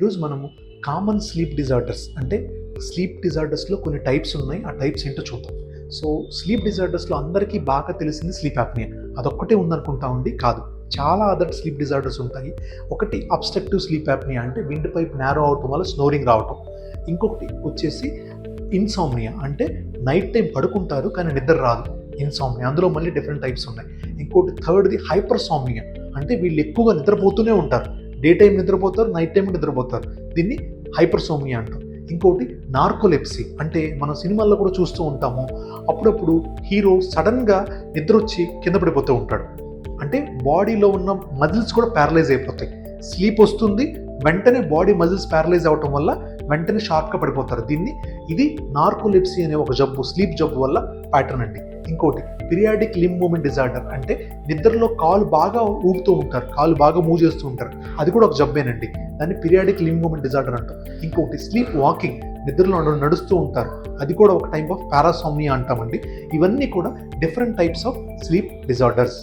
ఈరోజు మనము common sleep disorders అంటే స్లీప్ డిజార్డర్స్లో కొన్ని టైప్స్ ఉన్నాయి. ఆ టైప్స్ ఏంటో చూద్దాం. సో స్లీప్ డిజార్డర్స్లో అందరికీ బాగా తెలిసింది స్లీప్ యాప్నియా. అదొక్కటే ఉందనుకుంటా ఉంది, కాదు, చాలా అదర్ స్లీప్ డిజార్డర్స్ ఉంటాయి. ఒకటి అబ్స్ట్రక్టివ్ స్లీప్ యాప్నియా అంటే విండ్ పైప్ నేరో అవటం వల్ల స్నోరింగ్ రావటం. ఇంకొకటి వచ్చేసి ఇన్సామ్నియా అంటే నైట్ టైం పడుకుంటారు కానీ నిద్ర రాదు, ఇన్సామ్నియా. అందులో మళ్ళీ డిఫరెంట్ టైప్స్ ఉన్నాయి. ఇంకోటి థర్డ్ది హైపర్సామ్నియా అంటే వీళ్ళు ఎక్కువగా నిద్రపోతూనే ఉంటారు, డే టైం నిద్రపోతారు, నైట్ టైం నిద్రపోతారు. దీన్ని హైపర్సోమియా అంటాం. ఇంకోటి నార్కోలెప్సీ అంటే మనం సినిమాల్లో కూడా చూస్తూ ఉంటాము, అప్పుడప్పుడు హీరో సడన్గా నిద్ర వచ్చి కింద పడిపోతూ ఉంటాడు. అంటే బాడీలో ఉన్న మజిల్స్ కూడా ప్యారలైజ్ అయిపోతాయి. స్లీప్ వస్తుంది, వెంటనే బాడీ మజిల్స్ ప్యారలైజ్ అవటం వల్ల వెంటనే షార్ప్గా పడిపోతారు. ఇది నార్కోలెప్సీ అనే ఒక జబ్బు, స్లీప్ జబ్బు వల్ల ప్యాటర్న్ అండి. ఇంకోటి పిరియాడిక్ లింబ్ మూమెంట్ డిజార్డర్ అంటే నిద్రలో కాలు బాగా ఊగుతూ ఉంటారు, కాలు బాగా మూవ్ చేస్తూ ఉంటారు, అది కూడా ఒక జబ్బేనండి. దాన్ని పిరియాడిక్ లింబ్ మూమెంట్ డిజార్డర్ అంటాం. ఇంకొకటి స్లీప్ వాకింగ్, నిద్రలో నడుస్తూ ఉంటారు, అది కూడా ఒక టైప్ ఆఫ్ పారాసోమ్నియా అంటామండి. ఇవన్నీ కూడా different types of sleep disorders.